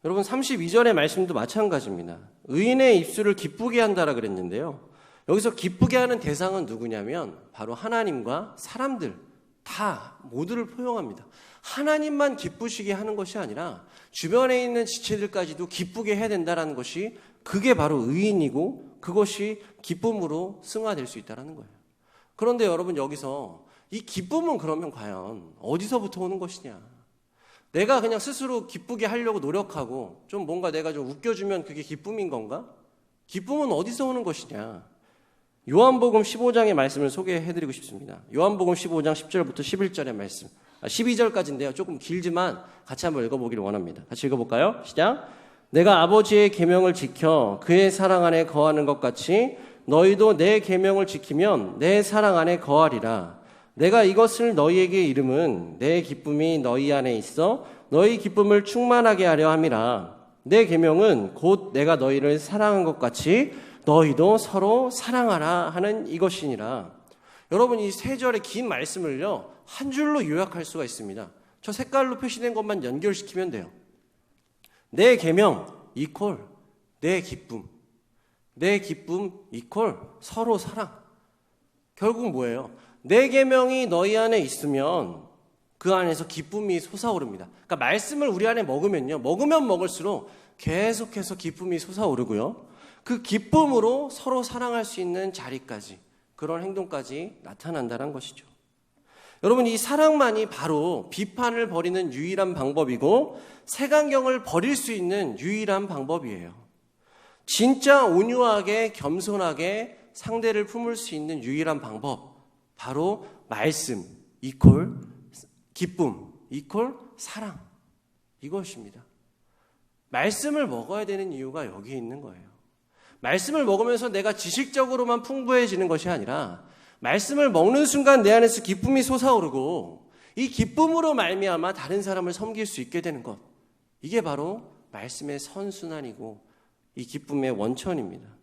A: 여러분, 32절의 말씀도 마찬가지입니다. 의인의 입술을 기쁘게 한다라 그랬는데요, 여기서 기쁘게 하는 대상은 누구냐면 바로 하나님과 사람들 다 모두를 포용합니다. 하나님만 기쁘시게 하는 것이 아니라 주변에 있는 지체들까지도 기쁘게 해야 된다는 것이, 그게 바로 의인이고 그것이 기쁨으로 승화될 수 있다는 거예요. 그런데 여러분, 여기서 이 기쁨은 그러면 과연 어디서부터 오는 것이냐? 내가 그냥 스스로 기쁘게 하려고 노력하고 좀 뭔가 내가 좀 웃겨주면 그게 기쁨인 건가? 기쁨은 어디서 오는 것이냐? 요한복음 15장의 말씀을 소개해드리고 싶습니다. 요한복음 15장 10절부터 11절의 말씀, 12절까지인데요. 조금 길지만 같이 한번 읽어보기를 원합니다. 같이 읽어볼까요? 시작. 내가 아버지의 계명을 지켜 그의 사랑 안에 거하는 것 같이 너희도 내 계명을 지키면 내 사랑 안에 거하리라. 내가 이것을 너희에게 이름은 내 기쁨이 너희 안에 있어 너희 기쁨을 충만하게 하려 함이라. 내 계명은 곧 내가 너희를 사랑한 것 같이 너희도 서로 사랑하라 하는 이것이니라. 여러분, 이 세 절의 긴 말씀을요, 한 줄로 요약할 수가 있습니다. 저 색깔로 표시된 것만 연결시키면 돼요. 내 계명 이퀄 내 기쁨, 내 기쁨 이퀄 서로 사랑. 결국 뭐예요? 내 계명이 너희 안에 있으면 그 안에서 기쁨이 솟아오릅니다. 그러니까 말씀을 우리 안에 먹으면요, 먹으면 먹을수록 계속해서 기쁨이 솟아오르고요, 그 기쁨으로 서로 사랑할 수 있는 자리까지, 그런 행동까지 나타난다는 것이죠. 여러분, 이 사랑만이 바로 비판을 버리는 유일한 방법이고 색안경을 버릴 수 있는 유일한 방법이에요. 진짜 온유하게 겸손하게 상대를 품을 수 있는 유일한 방법, 바로 말씀 이퀄 기쁨 이퀄 사랑, 이것입니다. 말씀을 먹어야 되는 이유가 여기 있는 거예요. 말씀을 먹으면서 내가 지식적으로만 풍부해지는 것이 아니라 말씀을 먹는 순간 내 안에서 기쁨이 솟아오르고 이 기쁨으로 말미암아 다른 사람을 섬길 수 있게 되는 것, 이게 바로 말씀의 선순환이고 이 기쁨의 원천입니다.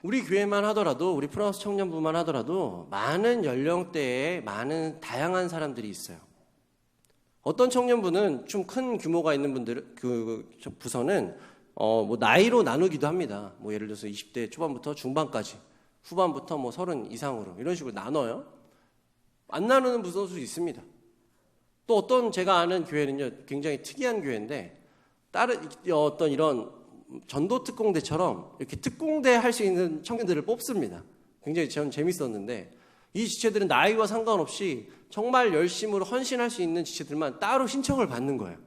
A: 우리 교회만 하더라도, 우리 프랑스 청년부만 하더라도 많은 연령대에 많은 다양한 사람들이 있어요. 어떤 청년부는 좀 큰 규모가 있는 분들, 부서는 뭐 나이로 나누기도 합니다. 뭐 예를 들어서 20대 초반부터 중반까지, 후반부터 뭐 30 이상으로 이런 식으로 나눠요. 안 나누는 부서도 있습니다. 또 어떤 제가 아는 교회는요, 굉장히 특이한 교회인데, 다른 어떤 이런 전도 특공대처럼 이렇게 특공대 할 수 있는 청년들을 뽑습니다. 굉장히 전 재밌었는데, 이 지체들은 나이와 상관없이 정말 열심으로 헌신할 수 있는 지체들만 따로 신청을 받는 거예요.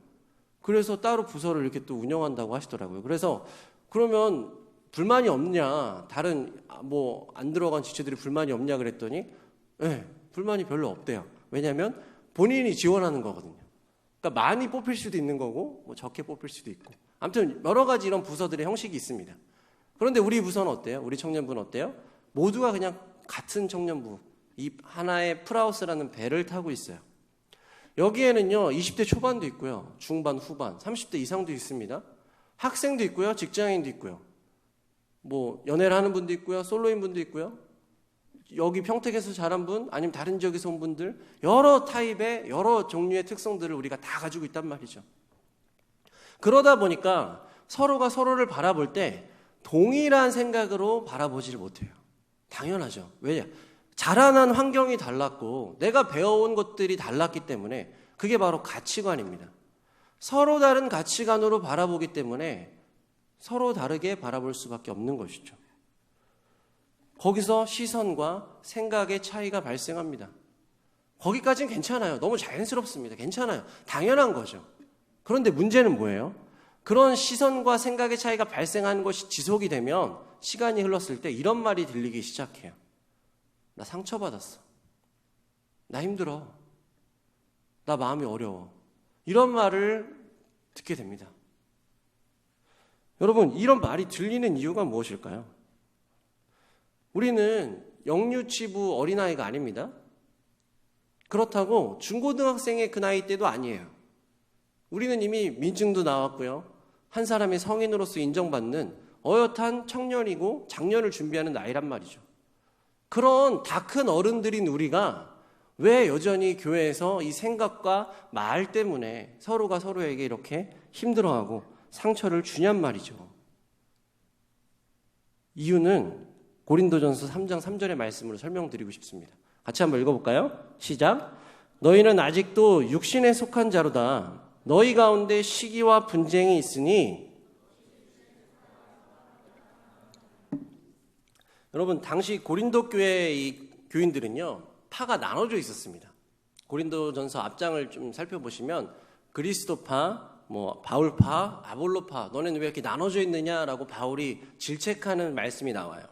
A: 그래서 따로 부서를 이렇게 또 운영한다고 하시더라고요. 그래서 그러면 불만이 없냐? 다른 뭐 안 들어간 지체들이 불만이 없냐 그랬더니 네, 불만이 별로 없대요. 왜냐하면 본인이 지원하는 거거든요. 그러니까 많이 뽑힐 수도 있는 거고 뭐 적게 뽑힐 수도 있고 아무튼 여러 가지 이런 부서들의 형식이 있습니다. 그런데 우리 부서는 어때요? 우리 청년부는 어때요? 모두가 그냥 같은 청년부 이 하나의 프라우스라는 배를 타고 있어요. 여기에는요 20대 초반도 있고요 중반 후반 30대 이상도 있습니다. 학생도 있고요 직장인도 있고요 뭐 연애를 하는 분도 있고요 솔로인 분도 있고요 여기 평택에서 자란 분 아니면 다른 지역에서 온 분들 여러 타입의 여러 종류의 특성들을 우리가 다 가지고 있단 말이죠. 그러다 보니까 서로가 서로를 바라볼 때 동일한 생각으로 바라보지를 못해요. 당연하죠. 왜냐? 자라난 환경이 달랐고 내가 배워온 것들이 달랐기 때문에 그게 바로 가치관입니다. 서로 다른 가치관으로 바라보기 때문에 서로 다르게 바라볼 수밖에 없는 것이죠. 거기서 시선과 생각의 차이가 발생합니다. 거기까지는 괜찮아요. 너무 자연스럽습니다. 괜찮아요. 당연한 거죠. 그런데 문제는 뭐예요? 그런 시선과 생각의 차이가 발생하는 것이 지속이 되면 시간이 흘렀을 때 이런 말이 들리기 시작해요. 나 상처받았어. 나 힘들어. 나 마음이 어려워. 이런 말을 듣게 됩니다. 여러분, 이런 말이 들리는 이유가 무엇일까요? 우리는 영유치부 어린아이가 아닙니다. 그렇다고 중고등학생의 그 나이 때도 아니에요. 우리는 이미 민증도 나왔고요. 한 사람의 성인으로서 인정받는 어엿한 청년이고 장년을 준비하는 나이란 말이죠. 그런 다 큰 어른들인 우리가 왜 여전히 교회에서 이 생각과 말 때문에 서로가 서로에게 이렇게 힘들어하고 상처를 주냔 말이죠. 이유는 고린도전서 3장 3절의 말씀으로 설명드리고 싶습니다. 같이 한번 읽어볼까요? 시작. 너희는 아직도 육신에 속한 자로다. 너희 가운데 시기와 분쟁이 있으니 여러분 당시 고린도 교회의 이 교인들은요 파가 나눠져 있었습니다. 고린도전서 앞장을 좀 살펴보시면 그리스도파, 뭐 바울파, 아볼로파 너네는 왜 이렇게 나눠져 있느냐라고 바울이 질책하는 말씀이 나와요.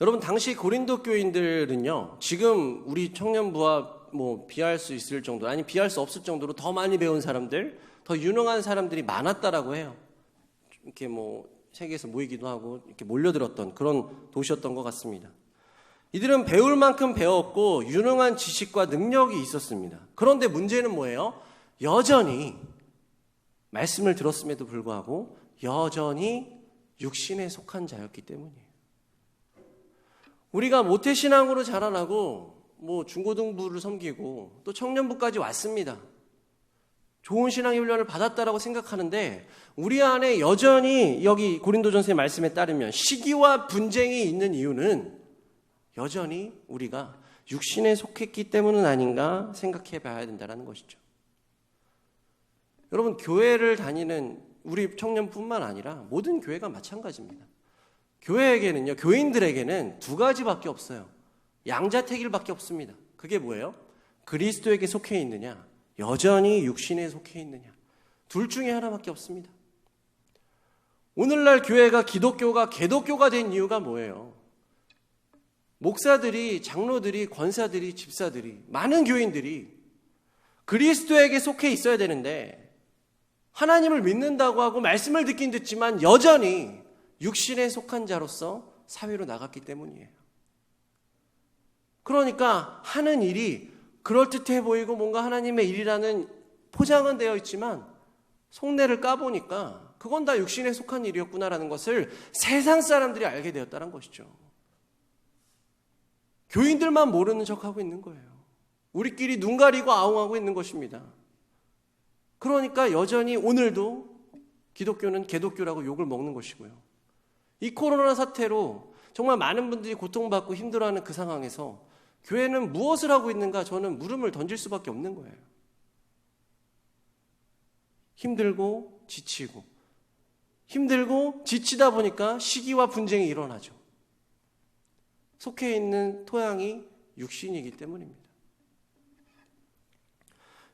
A: 여러분 당시 고린도 교인들은요 지금 우리 청년부와 뭐 비할 수 있을 정도 아니 비할 수 없을 정도로 더 많이 배운 사람들 더 유능한 사람들이 많았다라고 해요. 이렇게 뭐 세계에서 모이기도 하고 이렇게 몰려들었던 그런 도시였던 것 같습니다. 이들은 배울 만큼 배웠고 유능한 지식과 능력이 있었습니다. 그런데 문제는 뭐예요? 여전히 말씀을 들었음에도 불구하고 여전히 육신에 속한 자였기 때문이에요. 우리가 모태신앙으로 자라나고 뭐 중고등부를 섬기고 또 청년부까지 왔습니다. 좋은 신앙의 훈련을 받았다라고 생각하는데 우리 안에 여전히 여기 고린도전서의 말씀에 따르면 시기와 분쟁이 있는 이유는 여전히 우리가 육신에 속했기 때문은 아닌가 생각해 봐야 된다는 것이죠. 여러분 교회를 다니는 우리 청년뿐만 아니라 모든 교회가 마찬가지입니다. 교회에게는요, 교인들에게는 두 가지밖에 없어요. 양자택일밖에 없습니다. 그게 뭐예요? 그리스도에게 속해 있느냐, 여전히 육신에 속해 있느냐. 둘 중에 하나밖에 없습니다. 오늘날 교회가 기독교가 개독교가 된 이유가 뭐예요? 목사들이, 장로들이, 권사들이, 집사들이, 많은 교인들이 그리스도에게 속해 있어야 되는데 하나님을 믿는다고 하고 말씀을 듣긴 듣지만 여전히 육신에 속한 자로서 사회로 나갔기 때문이에요. 그러니까 하는 일이 그럴듯해 보이고 뭔가 하나님의 일이라는 포장은 되어 있지만 속내를 까보니까 그건 다 육신에 속한 일이었구나라는 것을 세상 사람들이 알게 되었다는 것이죠. 교인들만 모르는 척하고 있는 거예요. 우리끼리 눈 가리고 아웅하고 있는 것입니다. 그러니까 여전히 오늘도 기독교는 개독교라고 욕을 먹는 것이고요. 이 코로나 사태로 정말 많은 분들이 고통받고 힘들어하는 그 상황에서 교회는 무엇을 하고 있는가 저는 물음을 던질 수밖에 없는 거예요. 힘들고 지치고 힘들고 지치다 보니까 시기와 분쟁이 일어나죠. 속해 있는 토양이 육신이기 때문입니다.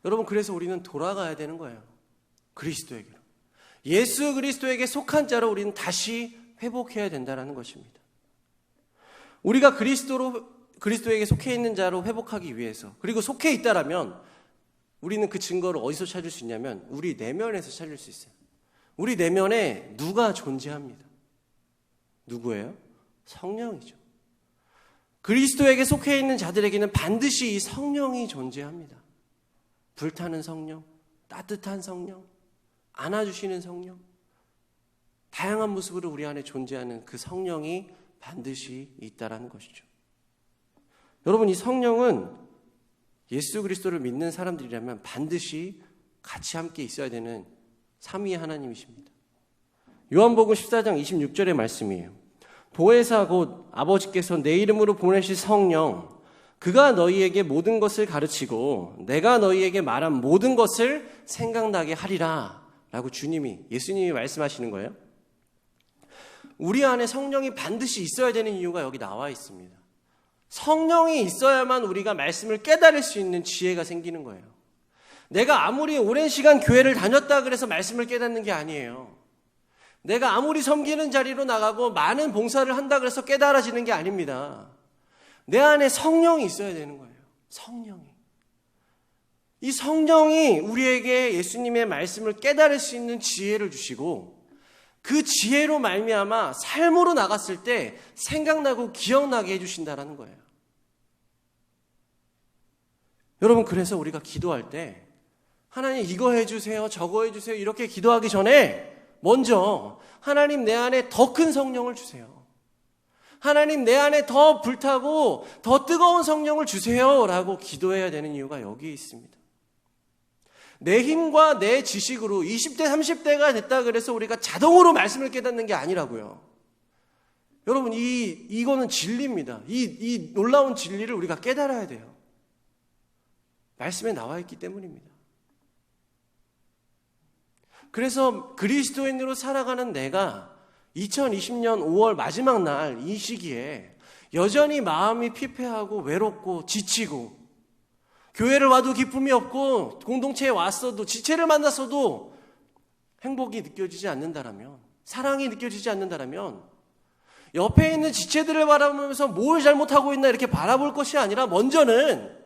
A: 여러분 그래서 우리는 돌아가야 되는 거예요. 그리스도에게로. 예수 그리스도에게 속한 자로 우리는 다시 회복해야 된다는 것입니다. 우리가 그리스도에게 속해 있는 자로 회복하기 위해서, 그리고 속해 있다라면 우리는 그 증거를 어디서 찾을 수 있냐면 우리 내면에서 찾을 수 있어요. 우리 내면에 누가 존재합니다. 누구예요? 성령이죠. 그리스도에게 속해 있는 자들에게는 반드시 이 성령이 존재합니다. 불타는 성령, 따뜻한 성령, 안아주시는 성령, 다양한 모습으로 우리 안에 존재하는 그 성령이 반드시 있다라는 것이죠. 여러분, 이 성령은 예수 그리스도를 믿는 사람들이라면 반드시 같이 함께 있어야 되는 삼위의 하나님이십니다. 요한복음 14장 26절의 말씀이에요. 보혜사 곧 아버지께서 내 이름으로 보내실 성령, 그가 너희에게 모든 것을 가르치고 내가 너희에게 말한 모든 것을 생각나게 하리라 라고 예수님이 말씀하시는 거예요. 우리 안에 성령이 반드시 있어야 되는 이유가 여기 나와 있습니다. 성령이 있어야만 우리가 말씀을 깨달을 수 있는 지혜가 생기는 거예요. 내가 아무리 오랜 시간 교회를 다녔다 그래서 말씀을 깨닫는 게 아니에요. 내가 아무리 섬기는 자리로 나가고 많은 봉사를 한다 그래서 깨달아지는 게 아닙니다. 내 안에 성령이 있어야 되는 거예요. 성령이. 이 성령이 우리에게 예수님의 말씀을 깨달을 수 있는 지혜를 주시고 그 지혜로 말미암아 삶으로 나갔을 때 생각나고 기억나게 해주신다는 거예요. 여러분, 그래서 우리가 기도할 때 하나님 이거 해주세요, 저거 해주세요 이렇게 기도하기 전에 먼저 하나님 내 안에 더 큰 성령을 주세요. 하나님 내 안에 더 불타고 더 뜨거운 성령을 주세요 라고 기도해야 되는 이유가 여기에 있습니다. 내 힘과 내 지식으로 20대 30대가 됐다 그래서 우리가 자동으로 말씀을 깨닫는 게 아니라고요. 여러분, 이거는 진리입니다. 이 놀라운 진리를 우리가 깨달아야 돼요. 말씀에 나와 있기 때문입니다. 그래서 그리스도인으로 살아가는 내가 2020년 5월 마지막 날 이 시기에 여전히 마음이 피폐하고 외롭고 지치고 교회를 와도 기쁨이 없고 공동체에 왔어도 지체를 만났어도 행복이 느껴지지 않는다라면, 사랑이 느껴지지 않는다라면 옆에 있는 지체들을 바라보면서 뭘 잘못하고 있나 이렇게 바라볼 것이 아니라 먼저는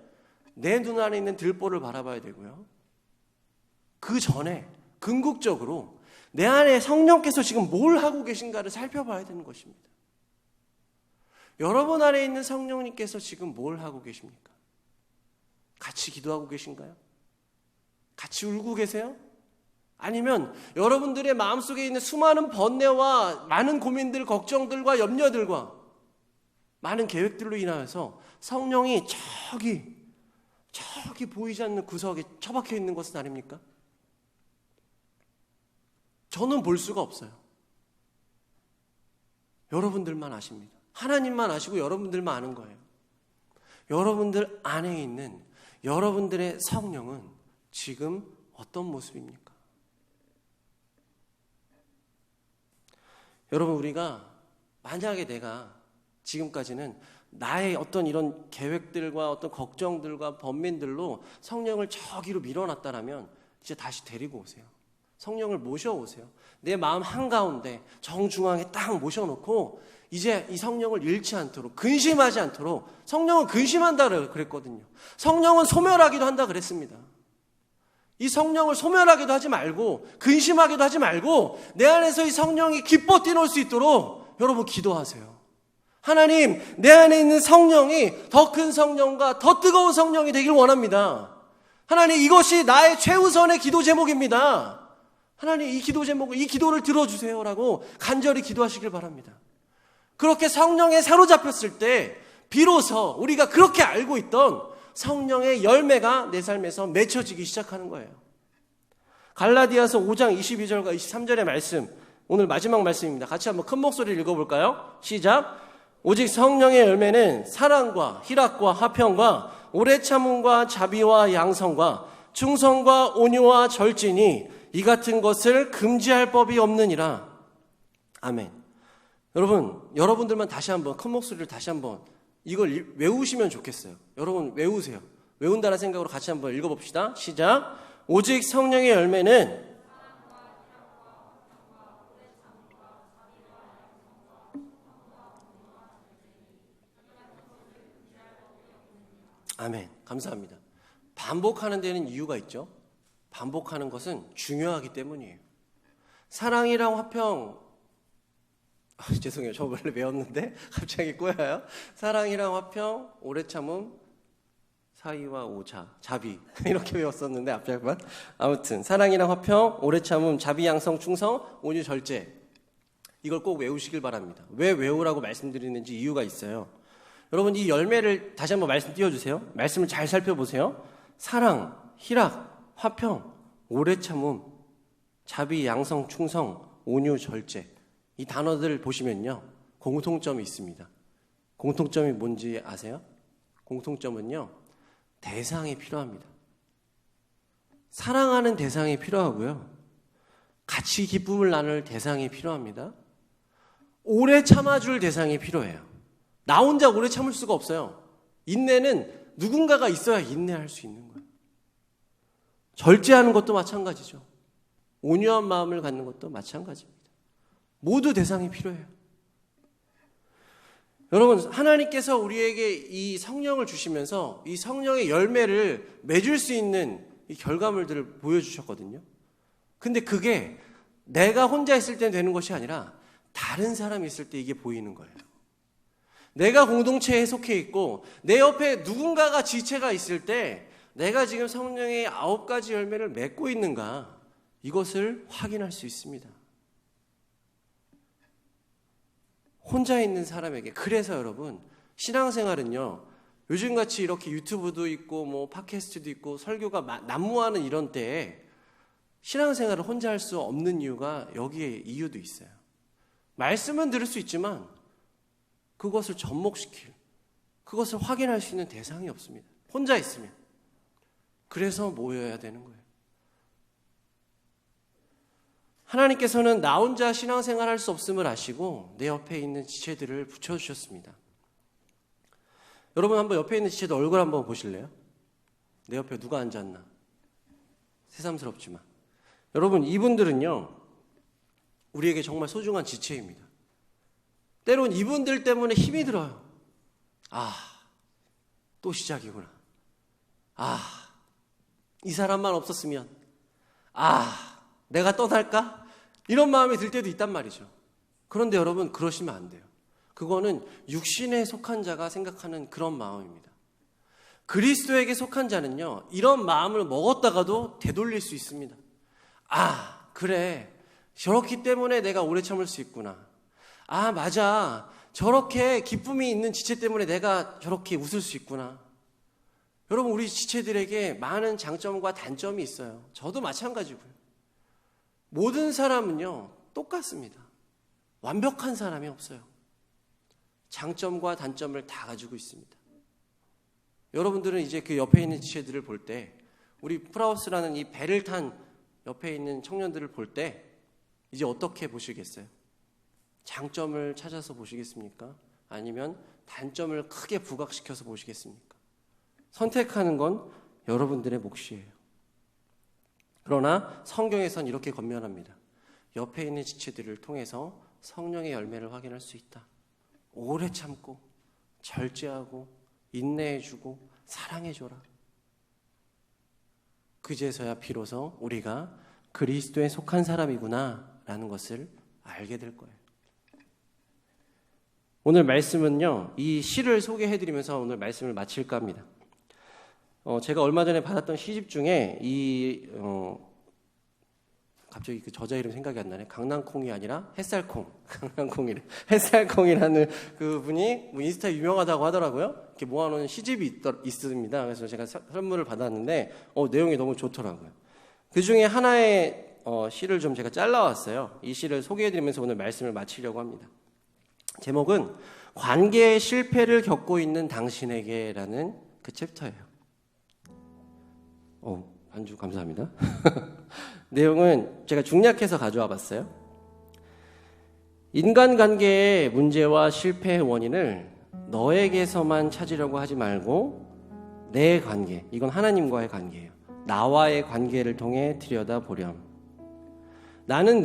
A: 내 눈 안에 있는 들보를 바라봐야 되고요. 그 전에 궁극적으로 내 안에 성령께서 지금 뭘 하고 계신가를 살펴봐야 되는 것입니다. 여러분 안에 있는 성령님께서 지금 뭘 하고 계십니까? 같이 기도하고 계신가요? 같이 울고 계세요? 아니면 여러분들의 마음속에 있는 수많은 번뇌와 많은 고민들, 걱정들과 염려들과 많은 계획들로 인하여서 성령이 저기 보이지 않는 구석에 처박혀 있는 것은 아닙니까? 저는 볼 수가 없어요. 여러분들만 아십니다. 하나님만 아시고 여러분들만 아는 거예요. 여러분들 안에 있는 여러분들의 성령은 지금 어떤 모습입니까? 여러분, 우리가 만약에 내가 지금까지는 나의 어떤 이런 계획들과 어떤 걱정들과 번민들로 성령을 저기로 밀어놨다라면 이제 다시 데리고 오세요. 성령을 모셔오세요. 내 마음 한가운데 정중앙에 딱 모셔놓고 이제 이 성령을 잃지 않도록, 근심하지 않도록. 성령은 근심한다 그랬거든요. 성령은 소멸하기도 한다 그랬습니다. 이 성령을 소멸하기도 하지 말고 근심하기도 하지 말고 내 안에서 이 성령이 기뻐 뛰놀 수 있도록 여러분 기도하세요. 하나님, 내 안에 있는 성령이 더 큰 성령과 더 뜨거운 성령이 되길 원합니다. 하나님, 이것이 나의 최우선의 기도 제목입니다. 하나님, 이 기도를 들어주세요라고 간절히 기도하시길 바랍니다. 그렇게 성령에 사로잡혔을 때 비로소 우리가 그렇게 알고 있던 성령의 열매가 내 삶에서 맺혀지기 시작하는 거예요. 갈라디아서 5장 22절과 23절의 말씀, 오늘 마지막 말씀입니다. 같이 한번 큰 목소리를 읽어볼까요? 시작. 오직 성령의 열매는 사랑과 희락과 화평과 오래 참음과 자비와 양성과 충성과 온유와 절제니 이 같은 것을 금지할 법이 없느니라. 아멘. 여러분, 여러분들만 다시 한번 큰 목소리를 다시 한번 이걸 외우시면 좋겠어요. 여러분 외우세요. 외운다는 생각으로 같이 한번 읽어봅시다. 시작. 오직 성령의 열매는 아멘. 감사합니다. 반복하는 데는 이유가 있죠. 반복하는 것은 중요하기 때문이에요. 사랑이랑 화평, 죄송해요. 저 원래 외웠는데 갑자기 꼬여요. 사랑이랑 화평, 오래 참음, 사이와 오자, 자비 이렇게 외웠었는데 앞절만. 아무튼 사랑이랑 화평, 오래 참음, 자비, 양성, 충성, 온유, 절제. 이걸 꼭 외우시길 바랍니다. 왜 외우라고 말씀드리는지 이유가 있어요. 여러분 이 열매를 다시 한번 말씀 띄워주세요. 말씀을 잘 살펴보세요. 사랑, 희락, 화평, 오래 참음, 자비, 양성, 충성, 온유, 절제. 이 단어들을 보시면요. 공통점이 있습니다. 공통점이 뭔지 아세요? 공통점은요. 대상이 필요합니다. 사랑하는 대상이 필요하고요. 같이 기쁨을 나눌 대상이 필요합니다. 오래 참아줄 대상이 필요해요. 나 혼자 오래 참을 수가 없어요. 인내는 누군가가 있어야 인내할 수 있는 거예요. 절제하는 것도 마찬가지죠. 온유한 마음을 갖는 것도 마찬가지입니다. 모두 대상이 필요해요. 여러분, 하나님께서 우리에게 이 성령을 주시면서 이 성령의 열매를 맺을 수 있는 이 결과물들을 보여주셨거든요. 근데 그게 내가 혼자 있을 때 되는 것이 아니라 다른 사람이 있을 때 이게 보이는 거예요. 내가 공동체에 속해 있고 내 옆에 누군가가 지체가 있을 때 내가 지금 성령의 9가지 열매를 맺고 있는가, 이것을 확인할 수 있습니다. 혼자 있는 사람에게. 그래서 여러분, 신앙생활은요, 요즘같이 이렇게 유튜브도 있고 뭐 팟캐스트도 있고 설교가 난무하는 이런 때에 신앙생활을 혼자 할 수 없는 이유가 여기에 이유도 있어요. 말씀은 들을 수 있지만 그것을 접목시킬, 그것을 확인할 수 있는 대상이 없습니다. 혼자 있으면. 그래서 모여야 되는 거예요. 하나님께서는 나 혼자 신앙생활 할 수 없음을 아시고 내 옆에 있는 지체들을 붙여주셨습니다. 여러분 한번 옆에 있는 지체들 얼굴 한번 보실래요? 내 옆에 누가 앉았나? 새삼스럽지만. 여러분 이분들은요, 우리에게 정말 소중한 지체입니다. 때론 이분들 때문에 힘이 들어요. 또 시작이구나. 이 사람만 없었으면. 내가 떠날까? 이런 마음이 들 때도 있단 말이죠. 그런데 여러분 그러시면 안 돼요. 그거는 육신에 속한 자가 생각하는 그런 마음입니다. 그리스도에게 속한 자는요, 이런 마음을 먹었다가도 되돌릴 수 있습니다. 그래, 저렇기 때문에 내가 오래 참을 수 있구나. 맞아, 저렇게 기쁨이 있는 지체 때문에 내가 저렇게 웃을 수 있구나. 여러분 우리 지체들에게 많은 장점과 단점이 있어요. 저도 마찬가지고요. 모든 사람은요 똑같습니다. 완벽한 사람이 없어요. 장점과 단점을 다 가지고 있습니다. 여러분들은 이제 그 옆에 있는 지체들을 볼 때, 우리 프라우스라는 이 배를 탄 옆에 있는 청년들을 볼 때 이제 어떻게 보시겠어요? 장점을 찾아서 보시겠습니까? 아니면 단점을 크게 부각시켜서 보시겠습니까? 선택하는 건 여러분들의 몫이에요. 그러나 성경에선 이렇게 권면합니다. 옆에 있는 지체들을 통해서 성령의 열매를 확인할 수 있다. 오래 참고 절제하고 인내해주고 사랑해줘라. 그제서야 비로소 우리가 그리스도에 속한 사람이구나 라는 것을 알게 될 거예요. 오늘 말씀은요, 이 시를 소개해드리면서 오늘 말씀을 마칠까 합니다. 제가 얼마 전에 받았던 시집 중에 갑자기 그 저자 이름 생각이 안 나네. 강낭콩이 아니라 햇살콩. 강낭콩이래. 햇살콩이라는 그 분이 뭐 인스타 유명하다고 하더라고요. 이렇게 모아놓은 시집이 있습니다. 그래서 제가 선물을 받았는데 내용이 너무 좋더라고요. 그 중에 하나의 시를 좀 제가 잘라왔어요. 이 시를 소개해드리면서 오늘 말씀을 마치려고 합니다. 제목은 관계의 실패를 겪고 있는 당신에게라는 그 챕터예요. 반주 감사합니다. 내용은 제가 중략해서 가져와 봤어요. 인간관계의 문제와 실패의 원인을 너에게서만 찾으려고 하지 말고 내 관계, 이건 하나님과의 관계예요. 나와의 관계를 통해 들여다보렴. 나는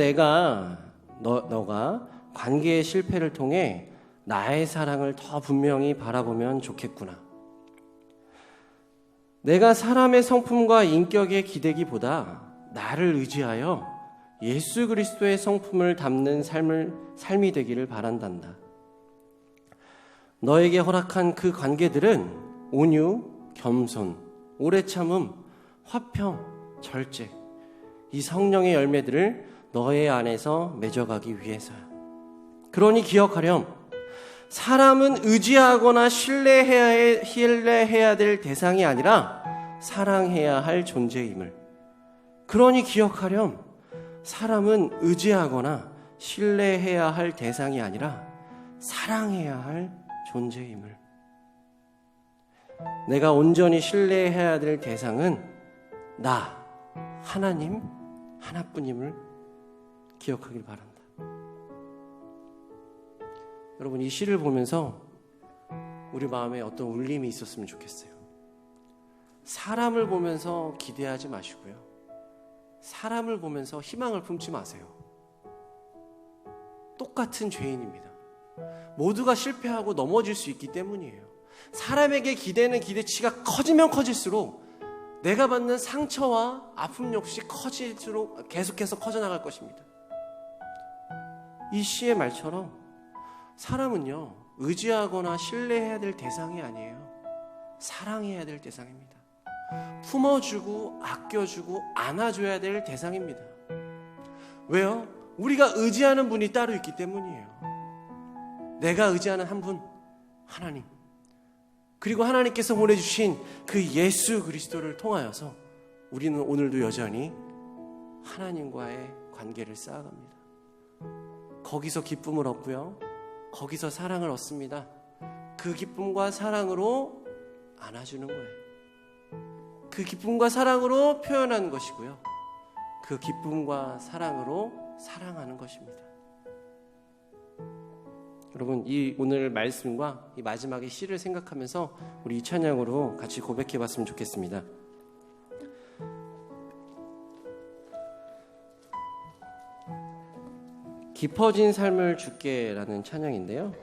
A: 너가 관계의 실패를 통해 나의 사랑을 더 분명히 바라보면 좋겠구나. 내가 사람의 성품과 인격에 기대기보다 나를 의지하여 예수 그리스도의 성품을 담는 삶이 되기를 바란단다. 너에게 허락한 그 관계들은 온유, 겸손, 오래 참음, 화평, 절제, 이 성령의 열매들을 너의 안에서 맺어가기 위해서야. 그러니 기억하렴. 사람은 의지하거나 신뢰해야 될 대상이 아니라 사랑해야 할 존재임을. 그러니 기억하렴. 사람은 의지하거나 신뢰해야 할 대상이 아니라 사랑해야 할 존재임을. 내가 온전히 신뢰해야 될 대상은 나, 하나님 하나뿐임을 기억하길 바란다. 여러분, 이 시를 보면서 우리 마음에 어떤 울림이 있었으면 좋겠어요. 사람을 보면서 기대하지 마시고요. 사람을 보면서 희망을 품지 마세요. 똑같은 죄인입니다. 모두가 실패하고 넘어질 수 있기 때문이에요. 사람에게 기대는 기대치가 커지면 커질수록 내가 받는 상처와 아픔 역시 커질수록 계속해서 커져나갈 것입니다. 이 시의 말처럼 사람은요, 의지하거나 신뢰해야 될 대상이 아니에요. 사랑해야 될 대상입니다. 품어주고 아껴주고 안아줘야 될 대상입니다. 왜요? 우리가 의지하는 분이 따로 있기 때문이에요. 내가 의지하는 한 분, 하나님. 그리고 하나님께서 보내주신 그 예수 그리스도를 통하여서 우리는 오늘도 여전히 하나님과의 관계를 쌓아갑니다. 거기서 기쁨을 얻고요, 거기서 사랑을 얻습니다. 그 기쁨과 사랑으로 안아주는 거예요. 그 기쁨과 사랑으로 표현하는 것이고요, 그 기쁨과 사랑으로 사랑하는 것입니다. 여러분, 이 오늘 말씀과 이 마지막의 시를 생각하면서 우리 이 찬양으로 같이 고백해 봤으면 좋겠습니다. 깊어진 삶을 주께라는 찬양인데요,